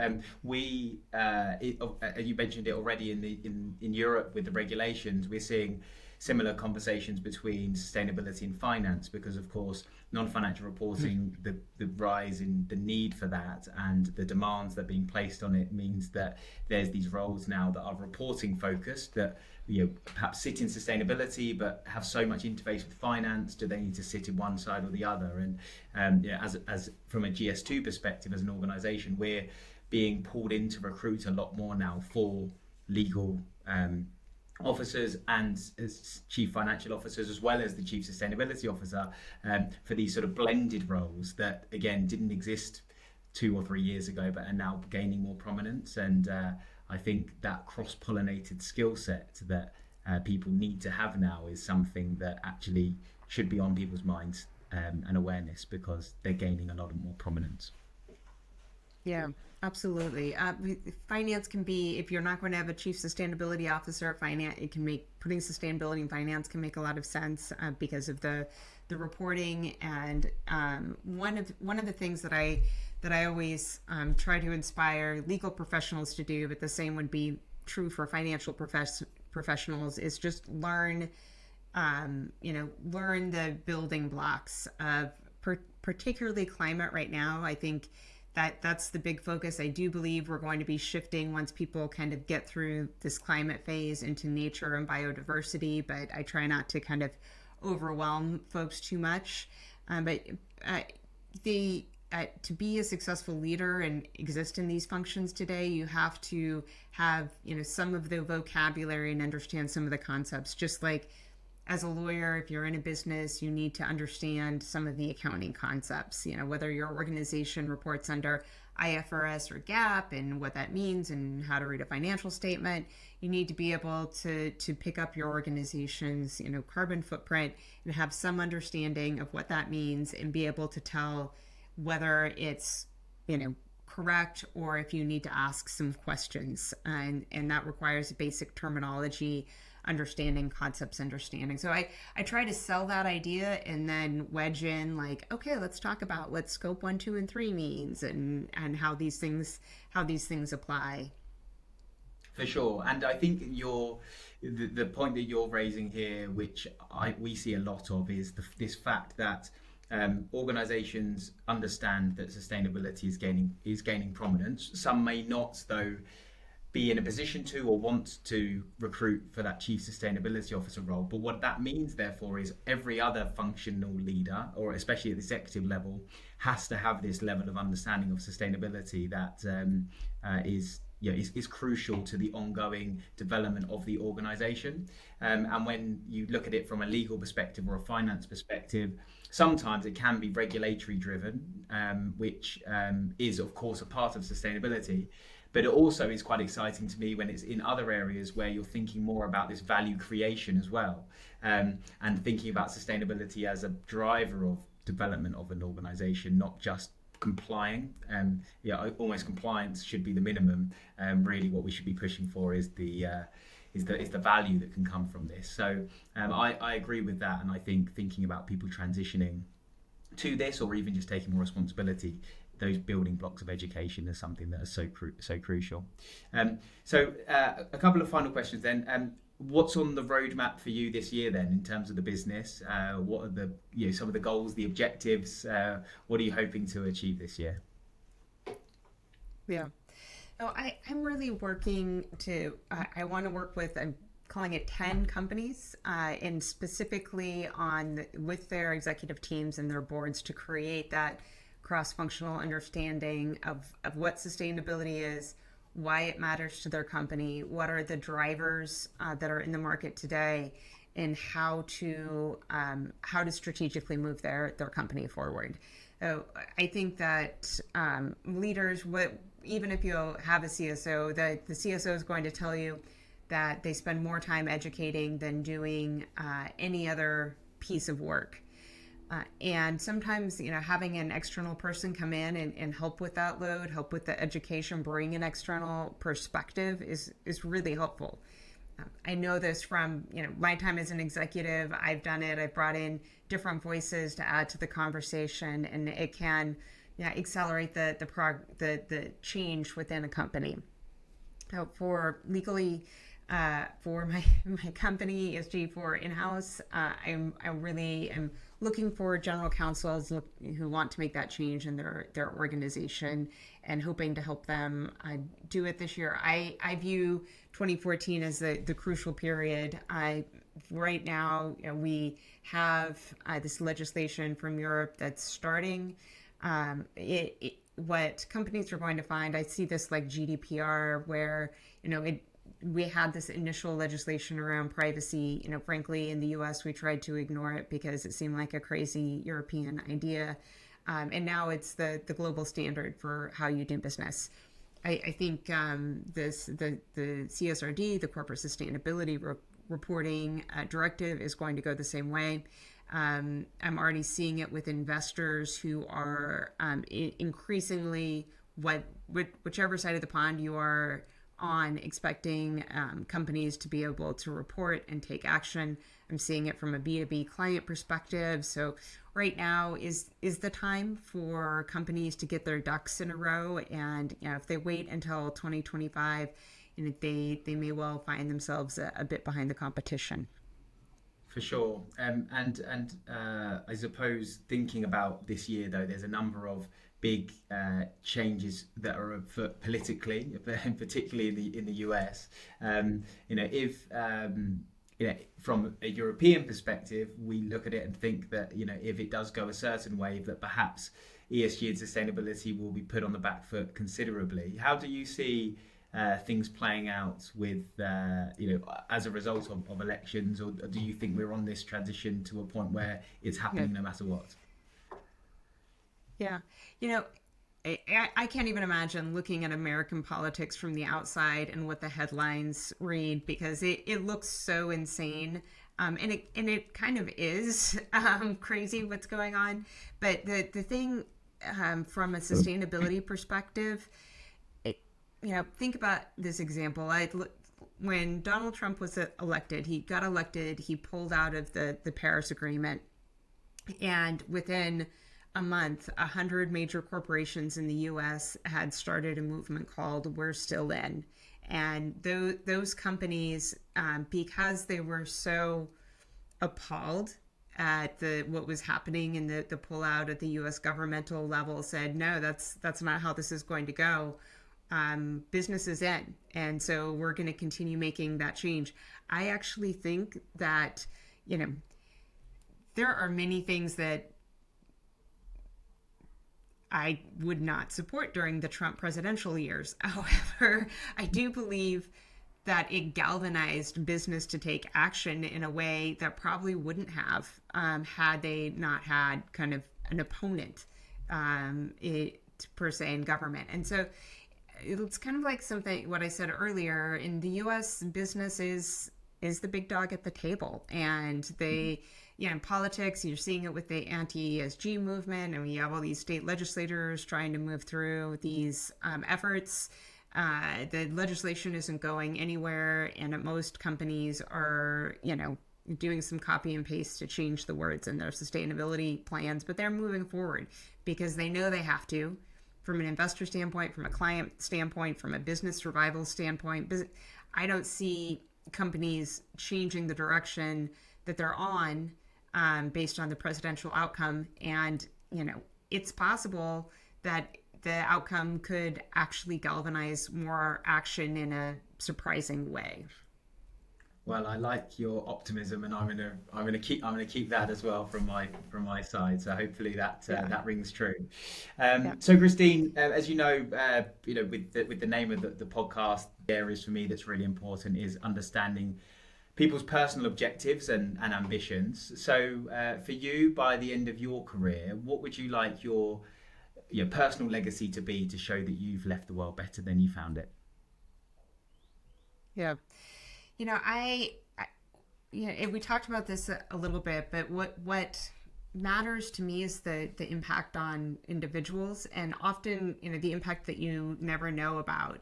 You mentioned it already in Europe with the regulations. We're seeing similar conversations between sustainability and finance, because of course non-financial reporting, the rise in the need for that and the demands that are being placed on it means that there's these roles now that are reporting focused, that perhaps sit in sustainability but have so much interface with finance. Do they need to sit in one side or the other? And as from a GS2 perspective, as an organization, we're being pulled in to recruit a lot more now for legal officers and as chief financial officers, as well as the chief sustainability officer, for these sort of blended roles that again didn't exist 2 or 3 years ago but are now gaining more prominence. And I think that cross-pollinated skill set that people need to have now is something that actually should be on people's minds and awareness, because they're gaining a lot more prominence. Yeah, absolutely. Finance can be, if you're not going to have a chief sustainability officer, putting sustainability in finance can make a lot of sense because of the reporting. And one of the things that I always try to inspire legal professionals to do, but the same would be true for financial professionals, is just learn the building blocks of particularly climate right now. I think that's the big focus. I do believe we're going to be shifting once people kind of get through this climate phase into nature and biodiversity, but I try not to kind of overwhelm folks too much. To be a successful leader and exist in these functions today, you have to have, some of the vocabulary and understand some of the concepts. Just like as a lawyer, if you're in a business, you need to understand some of the accounting concepts, whether your organization reports under IFRS or GAAP and what that means and how to read a financial statement. You need to be able to pick up your organization's, carbon footprint and have some understanding of what that means and be able to tell whether it's, correct, or if you need to ask some questions. And that requires basic terminology understanding, concepts understanding. So I try to sell that idea and then wedge in okay, let's talk about what scope 1, 2, and 3 means and how these things apply. For sure. And I think the point that you're raising here, which we see a lot of, is this fact that organizations understand that sustainability is gaining prominence. Some may not, though, be in a position to or want to recruit for that chief sustainability officer role. But what that means, therefore, is every other functional leader, or especially at the executive level, has to have this level of understanding of sustainability that is crucial to the ongoing development of the organization. And when you look at it from a legal perspective or a finance perspective, sometimes it can be regulatory driven, which is, of course, a part of sustainability. But it also is quite exciting to me when it's in other areas where you're thinking more about this value creation as well, and thinking about sustainability as a driver of development of an organization, not just complying. Almost compliance should be the minimum. Really what we should be pushing for is the value that can come from this. So I agree with that, and I think thinking about people transitioning to this, or even just taking more responsibility, those building blocks of education is something that is so crucial. So a couple of final questions then. what's on the roadmap for you this year then in terms of the business? What are the some of the goals, the objectives? What are you hoping to achieve this year? Yeah. Oh, I'm really working to, I want to work with, I'm calling it 10 companies, and specifically with their executive teams and their boards to create that cross-functional understanding of what sustainability is, why it matters to their company, what are the drivers that are in the market today, and how to strategically move their company forward. So I think that leaders, even if you have a CSO, the CSO is going to tell you that they spend more time educating than doing any other piece of work. And sometimes, having an external person come in and help with that load, help with the education, bring an external perspective is really helpful. I know this from, my time as an executive. I've done it. I've brought in different voices to add to the conversation, and it can accelerate the change within a company. So for legally, for my company, ESG, for in-house, I really am looking for general counsels who want to make that change in their organization, and hoping to help them do it this year. I view 2014 as the crucial period. Right now, we have this legislation from Europe that's starting. What companies are going to find, I see this like GDPR, where we had this initial legislation around privacy. Frankly, in the US, we tried to ignore it because it seemed like a crazy European idea. And now it's the global standard for how you do business. I think the CSRD, the Corporate Sustainability Reporting Directive, is going to go the same way. I'm already seeing it with investors who are increasingly, whichever side of the pond you are on, expecting companies to be able to report and take action. I'm seeing it from a B2B client perspective. So right now is the time for companies to get their ducks in a row. And if they wait until 2025, they may well find themselves a bit behind the competition. For sure. And I suppose thinking about this year, though, there's a number of big changes that are afoot politically, particularly in the US. If from a European perspective, we look at it and think that if it does go a certain way, that perhaps ESG and sustainability will be put on the back foot considerably. How do you see things playing out with as a result of elections, or do you think we're on this transition to a point where it's happening no matter what? Yeah, I can't even imagine looking at American politics from the outside and what the headlines read, because it looks so insane, and it kind of is crazy what's going on. But the thing from a sustainability perspective, think about this example. When Donald Trump was elected, he pulled out of the Paris Agreement, and within a month, 100 major corporations in the U.S. had started a movement called "We're Still In," and those companies, because they were so appalled at what was happening in the pullout at the U.S. governmental level, said, "No, that's not how this is going to go. Business is in, and so we're going to continue making that change." I actually think that there are many things that I would not support during the Trump presidential years. However, I do believe that it galvanized business to take action in a way that probably wouldn't have had they not had kind of an opponent per se in government. And so it's kind of like what I said earlier. In the U.S., business is the big dog at the table, and they. In politics, you're seeing it with the anti-ESG movement, and we have all these state legislators trying to move through these efforts. The legislation isn't going anywhere, and most companies are, doing some copy and paste to change the words in their sustainability plans, but they're moving forward because they know they have to, from an investor standpoint, from a client standpoint, from a business survival standpoint. I don't see companies changing the direction that they're on based on the presidential outcome. And, it's possible that the outcome could actually galvanize more action in a surprising way. Well, I like your optimism, and I'm gonna keep that as well from my side. So hopefully that rings true. So Christine, as you know, with the name of the podcast, the areas for me that's really important is understanding people's personal objectives and ambitions. So for you, by the end of your career, what would you like your personal legacy to be to show that you've left the world better than you found it? Yeah. We talked about this a little bit, but what matters to me is the impact on individuals, and often, the impact that you never know about.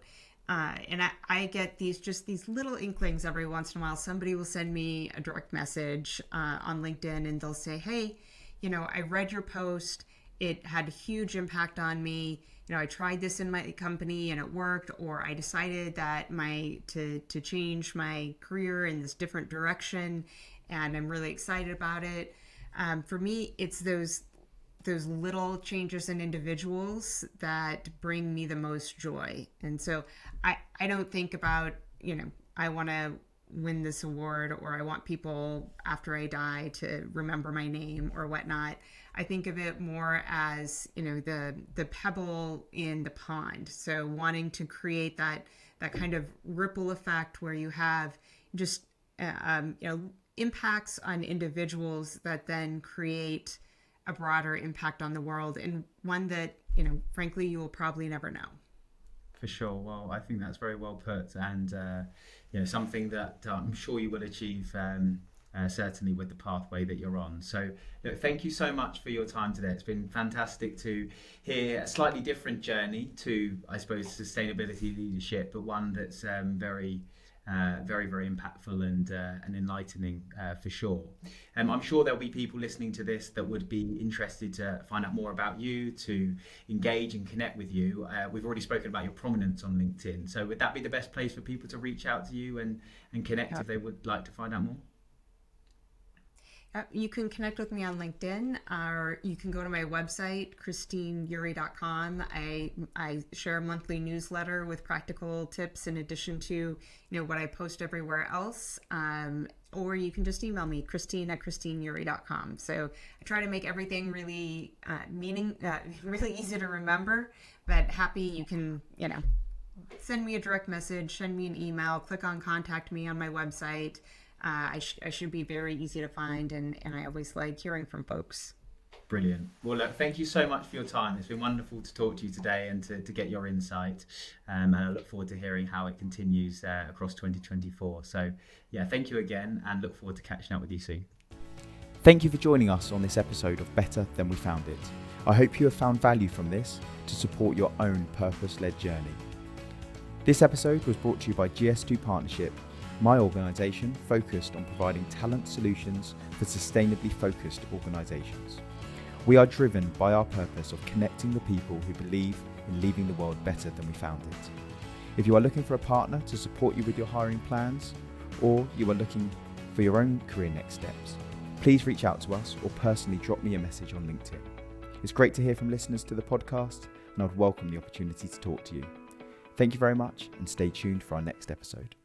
And I get these little inklings every once in a while. Somebody will send me a direct message on LinkedIn, and they'll say, hey, I read your post. It had a huge impact on me. I tried this in my company and it worked, or I decided that to change my career in this different direction, and I'm really excited about it. For me, it's those little changes in individuals that bring me the most joy. And so I don't think about, I want to win this award, or I want people after I die to remember my name or whatnot. I think of it more as, the pebble in the pond. So wanting to create that kind of ripple effect where you have just, impacts on individuals that then create a broader impact on the world, and one that, frankly, you will probably never know. For sure. Well, I think that's very well put, and something that I'm sure you will achieve, certainly with the pathway that you're on. So thank you so much for your time today. It's been fantastic to hear a slightly different journey to, I suppose, sustainability leadership, but one that's very impactful and enlightening for sure. I'm sure there'll be people listening to this that would be interested to find out more about you, to engage and connect with you. We've already spoken about your prominence on LinkedIn. So would that be the best place for people to reach out to you and connect if they would like to find out more? You can connect with me on LinkedIn, or you can go to my website, christineury.com. I share a monthly newsletter with practical tips in addition to, what I post everywhere else. Or you can just email me, christine@christineury.com. So I try to make everything really really easy to remember, but happy you can, send me a direct message, send me an email, click on contact me on my website. I should be very easy to find, and I always like hearing from folks. Brilliant. Well, look, thank you so much for your time. It's been wonderful to talk to you today and to get your insight. And I look forward to hearing how it continues across 2024. So, thank you again, and look forward to catching up with you soon. Thank you for joining us on this episode of Better Than We Found It. I hope you have found value from this to support your own purpose-led journey. This episode was brought to you by GS2 Partnership, my organisation focused on providing talent solutions for sustainably focused organisations. We are driven by our purpose of connecting the people who believe in leaving the world better than we found it. If you are looking for a partner to support you with your hiring plans, or you are looking for your own career next steps, please reach out to us or personally drop me a message on LinkedIn. It's great to hear from listeners to the podcast, and I'd welcome the opportunity to talk to you. Thank you very much, and stay tuned for our next episode.